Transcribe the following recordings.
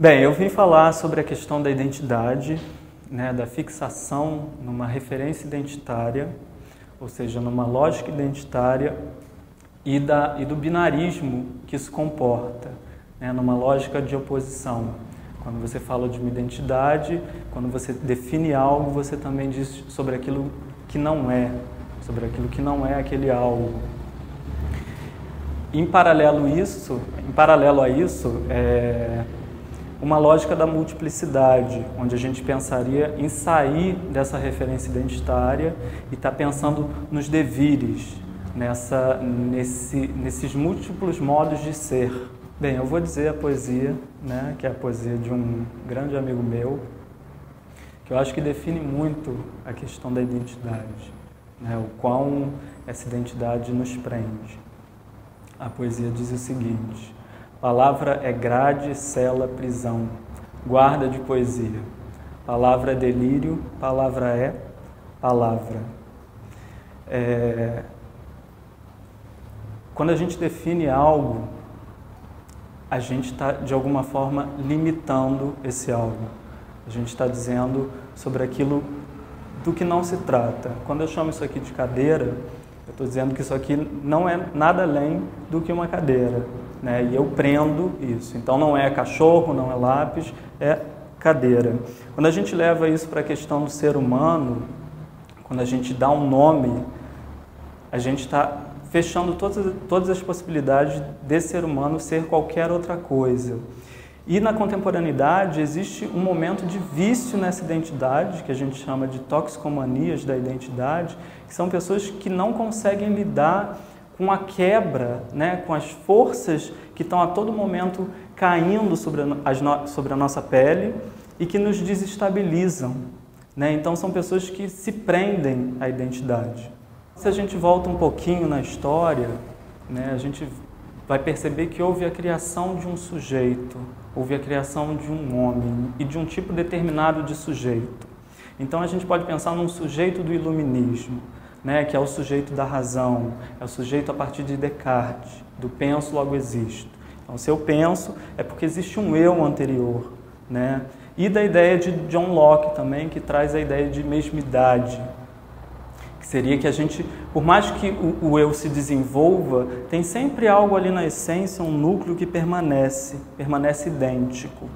Bem, eu vim falar sobre a questão da identidade, né, da fixação numa referência identitária, ou seja, numa lógica identitária e do binarismo que isso comporta, né, numa lógica de oposição. Quando você fala de uma identidade, quando você define algo, você também diz sobre aquilo que não é, sobre aquilo que não é aquele algo. Em paralelo a isso, uma lógica da multiplicidade, onde a gente pensaria em sair dessa referência identitária e estar pensando nos devires, nesses múltiplos modos de ser. Bem, eu vou dizer a poesia, né, que é a poesia de um grande amigo meu, que eu acho que define muito a questão da identidade, né, o quão essa identidade nos prende. A poesia diz o seguinte: palavra é grade, cela, prisão, guarda de poesia. Palavra é delírio, palavra é palavra. Quando a gente define algo, a gente está, de alguma forma, limitando esse algo. A gente está dizendo sobre aquilo do que não se trata. Quando eu chamo isso aqui de cadeira, eu estou dizendo que isso aqui não é nada além do que uma cadeira, né? E eu prendo isso. Então não é cachorro, não é lápis, é cadeira. Quando a gente leva isso para a questão do ser humano, quando a gente dá um nome, a gente está fechando todas as possibilidades desse ser humano ser qualquer outra coisa. E na contemporaneidade existe um momento de vício nessa identidade, que a gente chama de toxicomanias da identidade, que são pessoas que não conseguem lidar com a quebra, né, com as forças que estão a todo momento caindo sobre a nossa pele e que nos desestabilizam, né? Então são pessoas que se prendem à identidade. Se a gente volta um pouquinho na história, né, a gente vai perceber que houve a criação de um sujeito, houve a criação de um homem e de um tipo determinado de sujeito. Então a gente pode pensar num sujeito do iluminismo, né, que é o sujeito da razão, é o sujeito a partir de Descartes, do penso logo existo. Então se eu penso é porque existe um eu anterior, né? E da ideia de John Locke também, que traz a ideia de mesmidade, que seria que a gente, por mais que o eu se desenvolva, tem sempre algo ali na essência, um núcleo que permanece idêntico.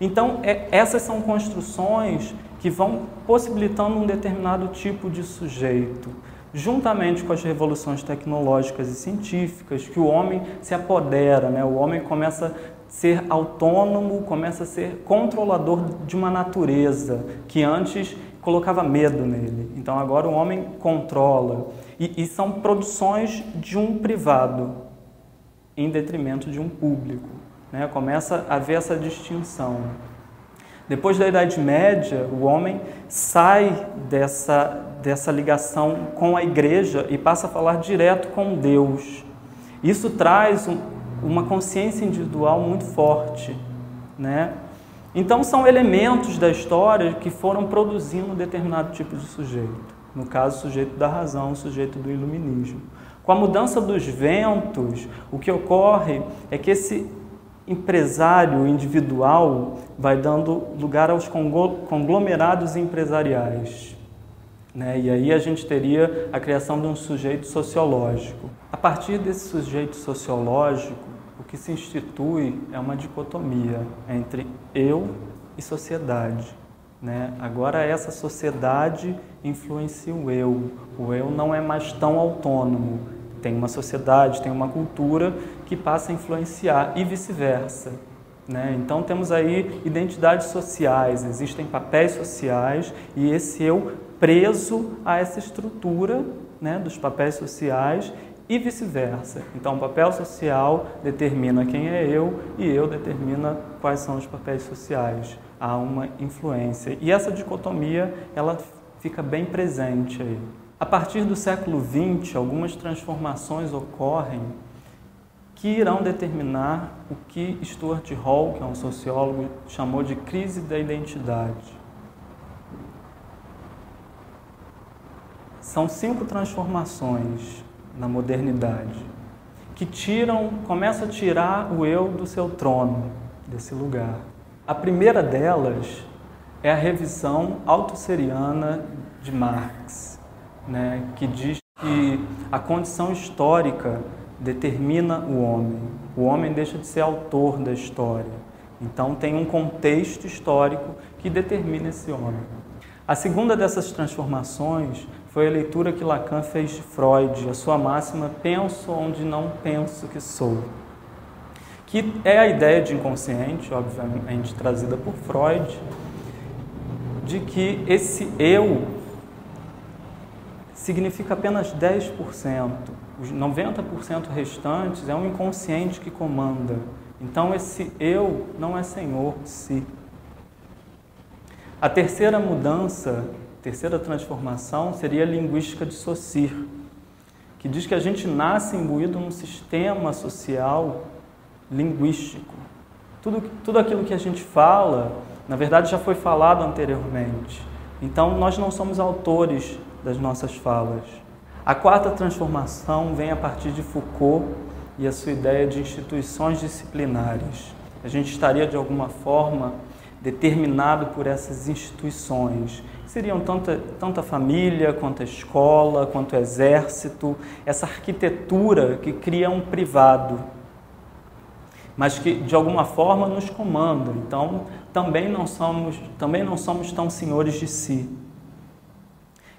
Então, essas são construções que vão possibilitando um determinado tipo de sujeito, juntamente com as revoluções tecnológicas e científicas, que o homem se apodera, né? O homem começa a ser autônomo, começa a ser controlador de uma natureza que antes colocava medo nele. Então agora o homem controla. E são produções de um privado em detrimento de um público, né? Começa a haver essa distinção. Depois da Idade Média, o homem sai dessa ligação com a igreja e passa a falar direto com Deus. Isso traz uma consciência individual muito forte, né? Então são elementos da história que foram produzindo um determinado tipo de sujeito. No caso, o sujeito da razão, o sujeito do iluminismo. Com a mudança dos ventos, o que ocorre é que esse empresário individual vai dando lugar aos conglomerados empresariais, né? E aí a gente teria a criação de um sujeito sociológico. A partir desse sujeito sociológico, o que se institui é uma dicotomia entre eu e sociedade, né? Agora essa sociedade influencia o eu não é mais tão autônomo, tem uma sociedade, tem uma cultura que passa a influenciar e vice-versa, né? Então temos aí identidades sociais, existem papéis sociais e esse eu preso a essa estrutura, né, dos papéis sociais e vice-versa. Então o papel social determina quem é eu e eu determina quais são os papéis sociais. Há uma influência e essa dicotomia ela fica bem presente aí. A partir do século XX, algumas transformações ocorrem que irão determinar o que Stuart Hall, que é um sociólogo, chamou de crise da identidade. São 5 transformações na modernidade que começam a tirar o eu do seu trono, desse lugar. A primeira delas é a revisão autosseriana de Marx, né, que diz que a condição histórica determina o homem. O homem deixa de ser autor da história. Então tem um contexto histórico que determina esse homem. A segunda dessas transformações foi a leitura que Lacan fez de Freud, a sua máxima "penso onde não penso que sou", que é a ideia de inconsciente, obviamente trazida por Freud, de que esse eu significa apenas 10%. Os 90% restantes é um inconsciente que comanda. Então esse eu não é senhor de si. A terceira mudança, a terceira transformação seria a linguística de Saussure, que diz que a gente nasce imbuído num sistema social linguístico. Tudo aquilo que a gente fala, na verdade, já foi falado anteriormente. Então, nós não somos autores das nossas falas. A quarta transformação vem a partir de Foucault e a sua ideia de instituições disciplinares. A gente estaria, de alguma forma, determinado por essas instituições. Seriam tanto a família, quanto a escola, quanto o exército, essa arquitetura que cria um privado, mas que, de alguma forma, nos comanda. Então, também não somos tão senhores de si.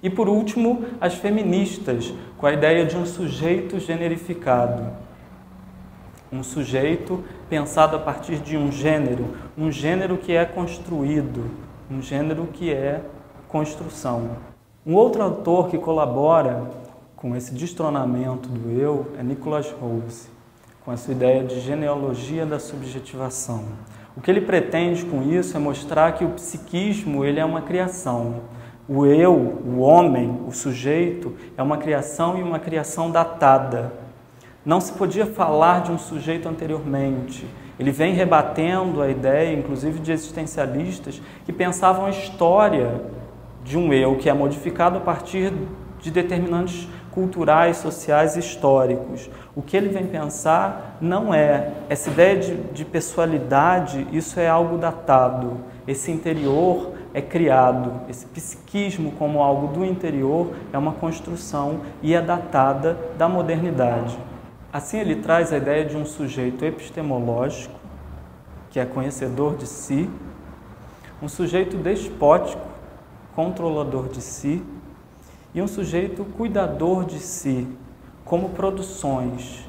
E, por último, as feministas, com a ideia de um sujeito generificado. Um sujeito pensado a partir de um gênero que é construído, um gênero que é construção. Um outro autor que colabora com esse destronamento do eu é Nicholas Rawls, com a sua ideia de genealogia da subjetivação. O que ele pretende com isso é mostrar que o psiquismo ele é uma criação. O eu, o homem, o sujeito, é uma criação e uma criação datada. Não se podia falar de um sujeito anteriormente. Ele vem rebatendo a ideia, inclusive de existencialistas, que pensavam a história de um eu que é modificado a partir de determinantes culturais, sociais e históricos. O que ele vem pensar não é essa ideia de pessoalidade, isso é algo datado. Esse interior é criado, esse psiquismo como algo do interior é uma construção e é datada da modernidade. Assim ele traz a ideia de um sujeito epistemológico, que é conhecedor de si, um sujeito despótico, controlador de si, e um sujeito cuidador de si, como produções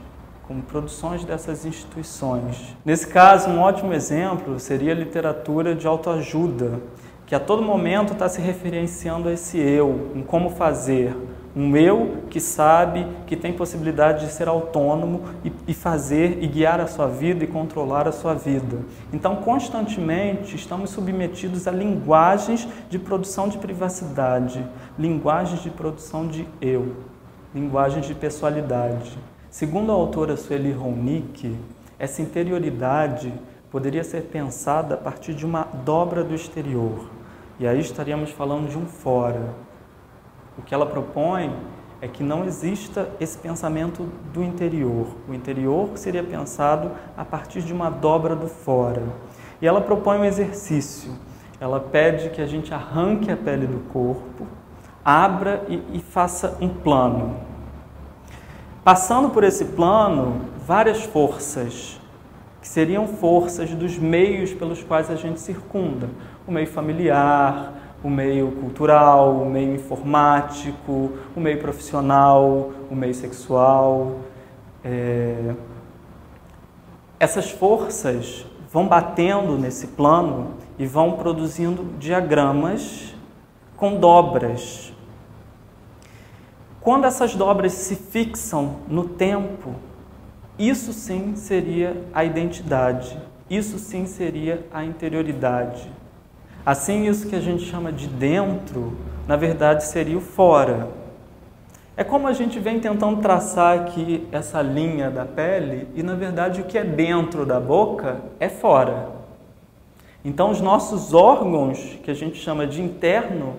dessas instituições. Nesse caso, um ótimo exemplo seria a literatura de autoajuda, que a todo momento está se referenciando a esse eu, em como fazer. Um eu que sabe, que tem possibilidade de ser autônomo e fazer, e guiar a sua vida e controlar a sua vida. Então, constantemente, estamos submetidos a linguagens de produção de privacidade, linguagens de produção de eu, linguagens de pessoalidade. Segundo a autora Sueli Ronick, essa interioridade poderia ser pensada a partir de uma dobra do exterior. E aí estaríamos falando de um fora. O que ela propõe é que não exista esse pensamento do interior. O interior seria pensado a partir de uma dobra do fora. E ela propõe um exercício. Ela pede que a gente arranque a pele do corpo, abra e faça um plano. Passando por esse plano, várias forças, que seriam forças dos meios pelos quais a gente circunda. O meio familiar, o meio cultural, o meio informático, o meio profissional, o meio sexual. Essas forças vão batendo nesse plano e vão produzindo diagramas com dobras. Quando essas dobras se fixam no tempo, isso sim seria a identidade, isso sim seria a interioridade. Assim, isso que a gente chama de dentro, na verdade, seria o fora. É como a gente vem tentando traçar aqui essa linha da pele e, na verdade, o que é dentro da boca é fora. Então, os nossos órgãos, que a gente chama de interno,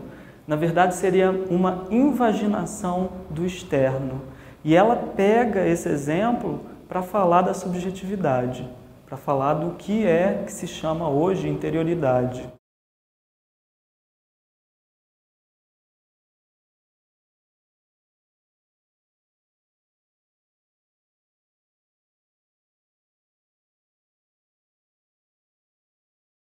na verdade, seria uma invaginação do externo. E ela pega esse exemplo para falar da subjetividade, para falar do que se chama hoje interioridade.